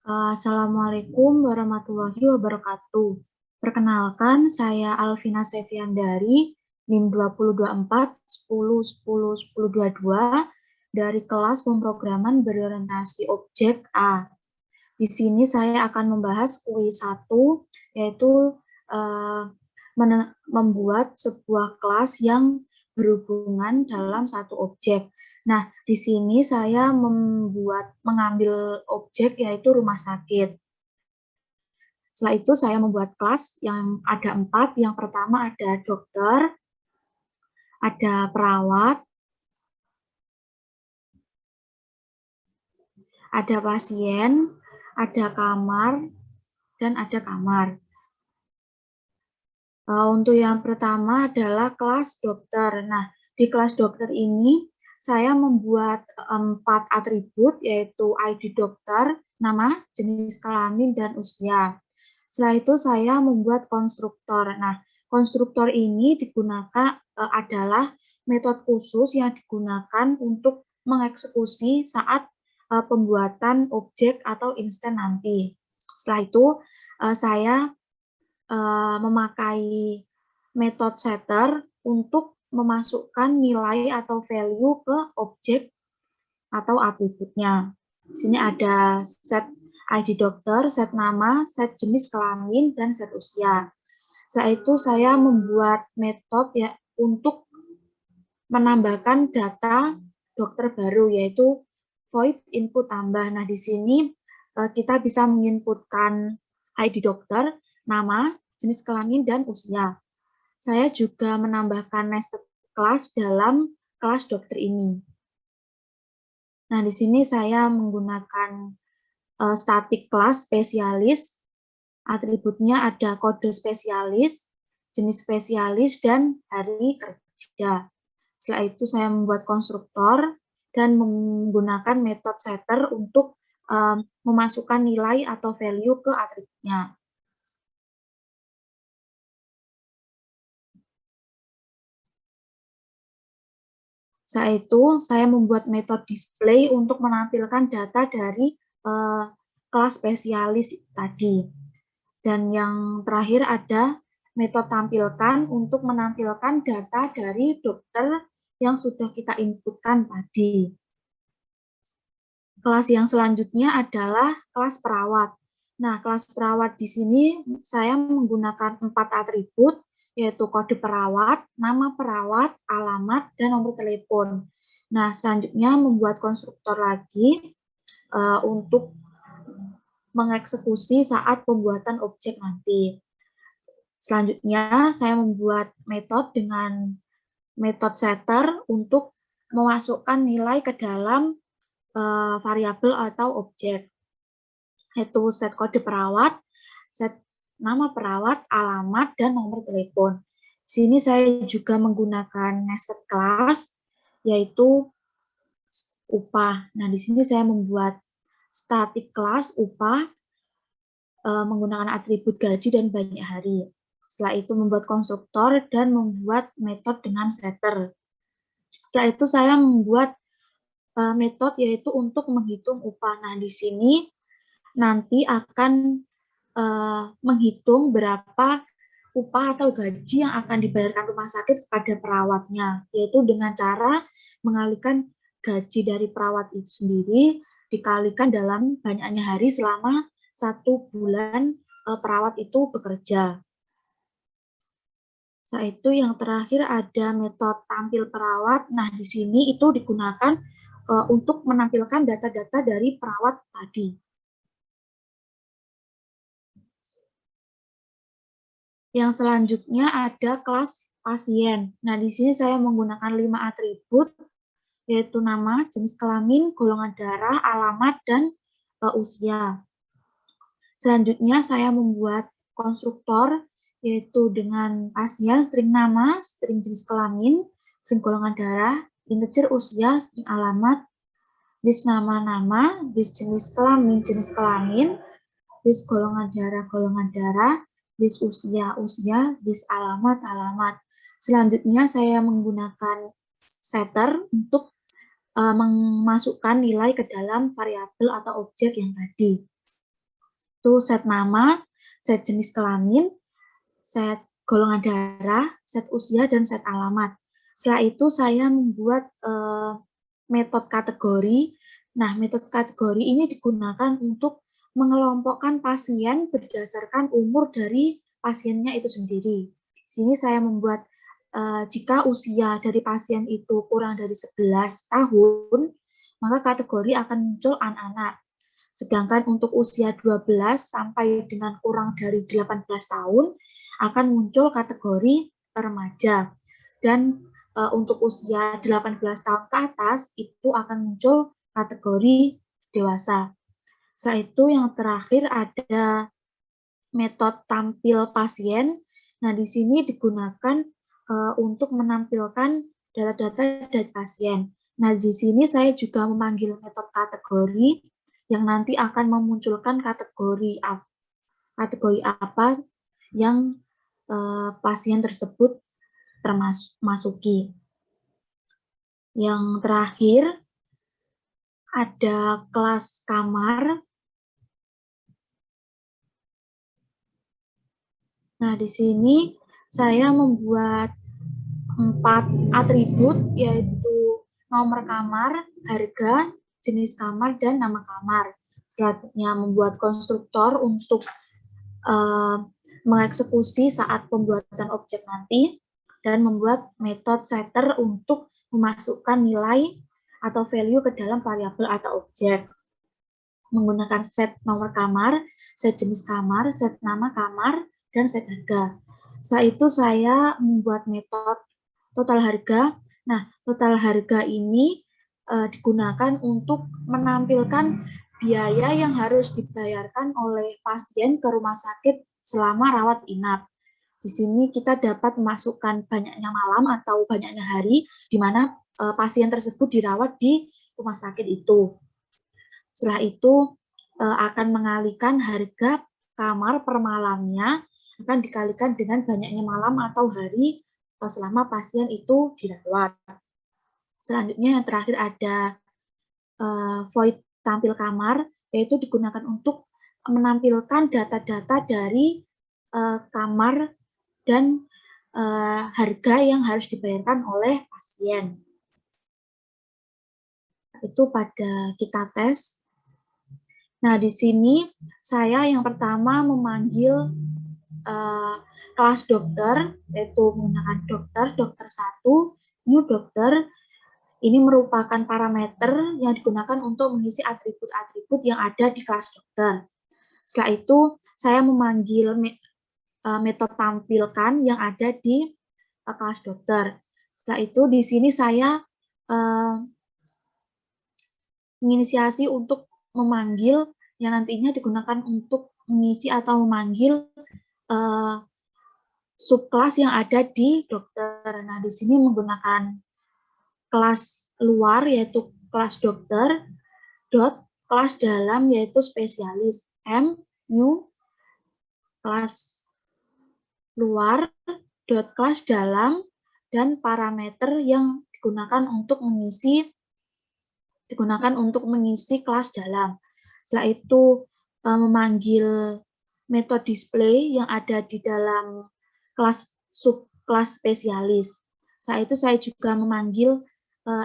Assalamualaikum warahmatullahi wabarakatuh. Perkenalkan, saya Alvina Seviandari, NIM 2024 10 10 10 22 dari kelas pemrograman berorientasi objek A. Di sini saya akan membahas kuis 1, yaitu membuat sebuah kelas yang berhubungan dalam satu objek. Nah, di sini saya mengambil objek yaitu rumah sakit. Setelah itu saya membuat kelas yang ada 4. Yang pertama ada dokter, ada perawat, ada pasien, ada kamar, dan ada kamar. Untuk yang pertama adalah kelas dokter. Nah, di kelas dokter ini saya membuat 4 atribut, yaitu ID dokter, nama, jenis kelamin, dan usia. Setelah itu saya membuat konstruktor. Nah, konstruktor ini digunakan adalah metode khusus yang digunakan untuk mengeksekusi saat pembuatan objek atau instan nanti. Setelah itu saya memakai metode setter untuk memasukkan nilai atau value ke objek atau atributnya. Di sini ada set ID dokter, set nama, set jenis kelamin, dan set usia. Setelah itu saya membuat metode ya untuk menambahkan data dokter baru, yaitu void input tambah. Nah, di sini kita bisa menginputkan ID dokter, nama, jenis kelamin, dan usia. Saya juga menambahkan nested class dalam kelas dokter ini. Nah, di sini saya menggunakan static class spesialis. Atributnya ada kode spesialis, jenis spesialis, dan hari kerja. Setelah itu saya membuat konstruktor dan menggunakan metode setter untuk memasukkan nilai atau value ke atributnya. Setelah itu, saya membuat metode display untuk menampilkan data dari kelas spesialis tadi. Dan yang terakhir ada metode tampilkan untuk menampilkan data dari dokter yang sudah kita inputkan tadi. Kelas yang selanjutnya adalah kelas perawat. Nah, kelas perawat di sini saya menggunakan 4 atribut, yaitu kode perawat, nama perawat, alamat, dan nomor telepon. Nah, selanjutnya membuat konstruktor lagi untuk mengeksekusi saat pembuatan objek nanti. Selanjutnya, saya membuat metode dengan metode setter untuk memasukkan nilai ke dalam variabel atau objek, yaitu set kode perawat, set nama perawat, alamat, dan nomor telepon. Di sini saya juga menggunakan nested class, yaitu upah. Nah, di sini saya membuat static class upah menggunakan atribut gaji dan banyak hari. Setelah itu membuat konstruktor dan membuat metode dengan setter. Setelah itu saya membuat metode yaitu untuk menghitung upah. Nah, di sini nanti akan menghitung berapa upah atau gaji yang akan dibayarkan rumah sakit kepada perawatnya, yaitu dengan cara mengalihkan gaji dari perawat itu sendiri dikalikan dalam banyaknya hari selama 1 bulan perawat itu bekerja. Setelah itu yang terakhir ada metode tampil perawat. Nah, di sini itu digunakan untuk menampilkan data-data dari perawat tadi. Yang selanjutnya ada kelas pasien. Nah, di sini saya menggunakan 5 atribut, yaitu nama, jenis kelamin, golongan darah, alamat, dan usia. Selanjutnya saya membuat konstruktor, yaitu dengan pasien, string nama, string jenis kelamin, string golongan darah, integer usia, string alamat, list nama-nama, list jenis kelamin, list golongan darah, list usia, list alamat. Selanjutnya saya menggunakan setter untuk memasukkan nilai ke dalam variabel atau objek yang tadi. Itu set nama, set jenis kelamin, set golongan darah, set usia, dan set alamat. Setelah itu saya membuat metode kategori. Nah, metode kategori ini digunakan untuk mengelompokkan pasien berdasarkan umur dari pasiennya itu sendiri. Di sini saya membuat jika usia dari pasien itu kurang dari 11 tahun, maka kategori akan muncul anak-anak. Sedangkan untuk usia 12 sampai dengan kurang dari 18 tahun akan muncul kategori remaja. Dan untuk usia 18 tahun ke atas itu akan muncul kategori dewasa. Setelah itu yang terakhir ada metode tampil pasien. Nah, di sini digunakan untuk menampilkan data-data dari pasien. Nah, di sini saya juga memanggil metode kategori yang nanti akan memunculkan kategori apa yang pasien tersebut termasuki. Yang terakhir ada kelas kamar. Nah, di sini saya membuat 4 atribut, yaitu nomor kamar, harga, jenis kamar, dan nama kamar. Selanjutnya membuat konstruktor untuk mengeksekusi saat pembuatan objek nanti, dan membuat metode setter untuk memasukkan nilai atau value ke dalam variabel atau objek. Menggunakan set nomor kamar, set jenis kamar, set nama kamar, dan set harga. Setelah itu saya membuat metode total harga. Nah, total harga ini digunakan untuk menampilkan biaya yang harus dibayarkan oleh pasien ke rumah sakit selama rawat inap. Di sini kita dapat memasukkan banyaknya malam atau banyaknya hari di mana pasien tersebut dirawat di rumah sakit itu. Setelah itu akan mengalihkan harga kamar per malamnya akan dikalikan dengan banyaknya malam atau hari selama pasien itu dirawat. Selanjutnya yang terakhir ada void tampil kamar, yaitu digunakan untuk menampilkan data-data dari kamar dan harga yang harus dibayarkan oleh pasien. Itu pada kita tes. Nah, di sini saya yang pertama memanggil kelas dokter, yaitu menggunakan dokter 1, new dokter. Ini merupakan parameter yang digunakan untuk mengisi atribut-atribut yang ada di kelas dokter. Setelah itu, saya memanggil metode tampilkan yang ada di kelas dokter. Setelah itu, di sini saya menginisiasi untuk memanggil yang nantinya digunakan untuk mengisi atau memanggil subkelas yang ada di dokter. Nah, di sini menggunakan kelas luar yaitu kelas dokter, kelas dalam yaitu spesialis, new kelas luar, kelas dalam, dan parameter yang digunakan untuk mengisi kelas dalam. Setelah itu memanggil metode display yang ada di dalam kelas subkelas spesialis. Setelah itu saya juga memanggil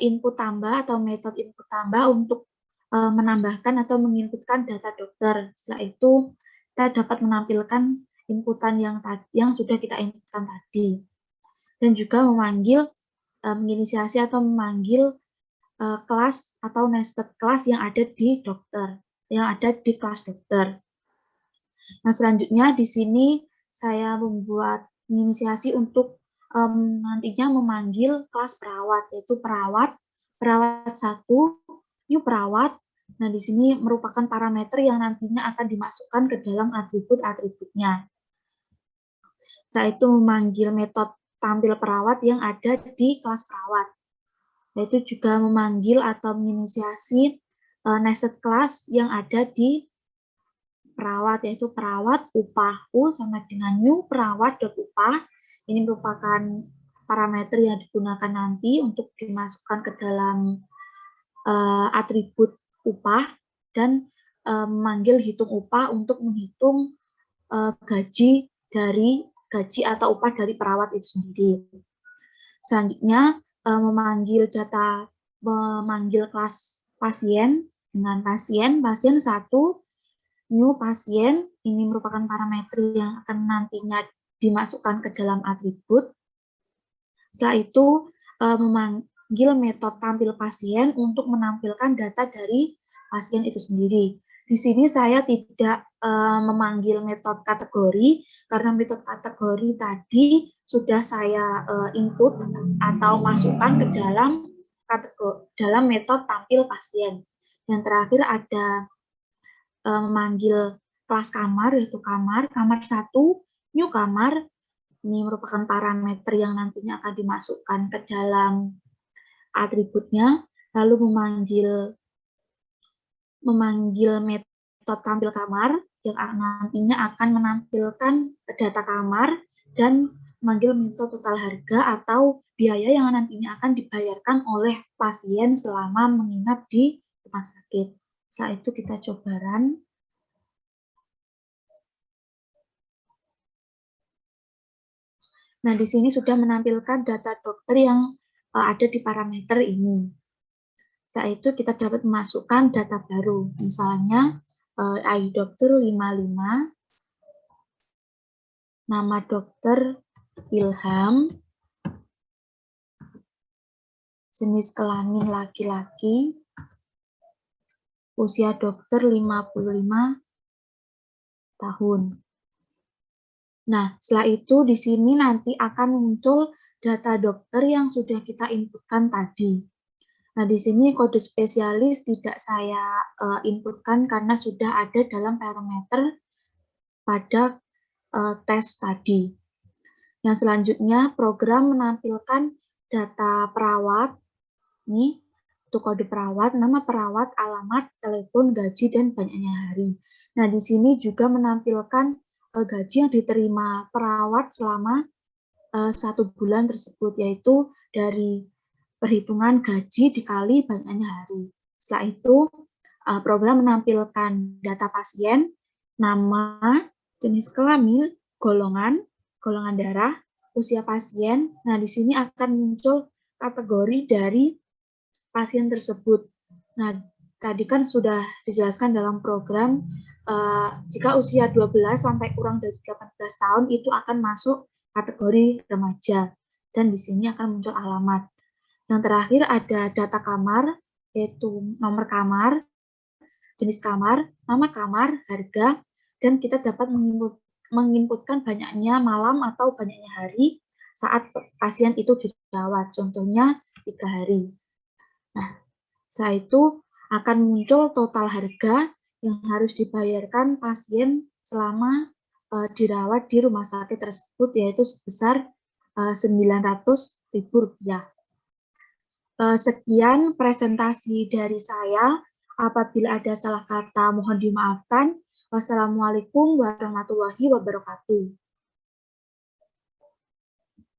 input tambah atau metode input tambah untuk menambahkan atau menginputkan data dokter. Setelah itu kita dapat menampilkan inputan yang sudah kita inputkan tadi. Dan juga memanggil menginisiasi atau memanggil kelas atau nested kelas yang ada di dokter, yang ada di kelas dokter. Nah, selanjutnya di sini saya membuat menginisiasi untuk nantinya memanggil kelas perawat, yaitu perawat 1, new perawat. Nah, di sini merupakan parameter yang nantinya akan dimasukkan ke dalam atribut-atributnya. Saya itu memanggil metode tampil perawat yang ada di kelas perawat, yaitu juga memanggil atau menginisiasi nested class yang ada di perawat, yaitu perawat upah U sama dengan new perawat.upah. Ini merupakan parameter yang digunakan nanti untuk dimasukkan ke dalam atribut upah, dan memanggil hitung upah untuk menghitung gaji atau upah dari perawat itu sendiri. Selanjutnya memanggil kelas pasien dengan pasien 1, new pasien, ini merupakan parameter yang akan nantinya dimasukkan ke dalam atribut. Setelah itu memanggil metode tampil pasien untuk menampilkan data dari pasien itu sendiri. Di sini saya tidak memanggil metode kategori, karena metode kategori tadi sudah saya input atau masukkan ke dalam metode tampil pasien. Yang terakhir ada memanggil kelas kamar, yaitu kamar 1, new kamar. Ini merupakan parameter yang nantinya akan dimasukkan ke dalam atributnya, lalu memanggil metode tampil kamar yang nantinya akan menampilkan data kamar dan memanggil metode total harga atau biaya yang nantinya akan dibayarkan oleh pasien selama menginap di rumah sakit. Setelah itu kita coba run. Nah, di sini sudah menampilkan data dokter yang ada di parameter ini. Setelah itu kita dapat memasukkan data baru, misalnya ID dokter 55, nama dokter Ilham, jenis kelamin laki-laki, usia dokter 55 tahun. Nah, setelah itu di sini nanti akan muncul data dokter yang sudah kita inputkan tadi. Nah, di sini kode spesialis tidak saya inputkan karena sudah ada dalam parameter pada tes tadi. Yang selanjutnya, program menampilkan data perawat. Ini untuk kode perawat, nama perawat, alamat, telepon, gaji, dan banyaknya hari. Nah, di sini juga menampilkan gaji yang diterima perawat selama 1 bulan tersebut, yaitu dari perhitungan gaji dikali banyaknya hari. Setelah itu, program menampilkan data pasien, nama, jenis kelamin, golongan darah, usia pasien. Nah, di sini akan muncul kategori dari pasien tersebut. Nah, tadi kan sudah dijelaskan dalam program, jika usia 12 sampai kurang dari 18 tahun itu akan masuk kategori remaja. Dan di sini akan muncul alamat. Yang terakhir ada data kamar, yaitu nomor kamar, jenis kamar, nama kamar, harga, dan kita dapat menginputkan banyaknya malam atau banyaknya hari saat pasien itu dirawat, contohnya 3 hari. Nah, setelah itu akan muncul total harga yang harus dibayarkan pasien selama dirawat di rumah sakit tersebut, yaitu sebesar Rp900.000. Sekian presentasi dari saya. Apabila ada salah kata mohon dimaafkan. Wassalamualaikum warahmatullahi wabarakatuh.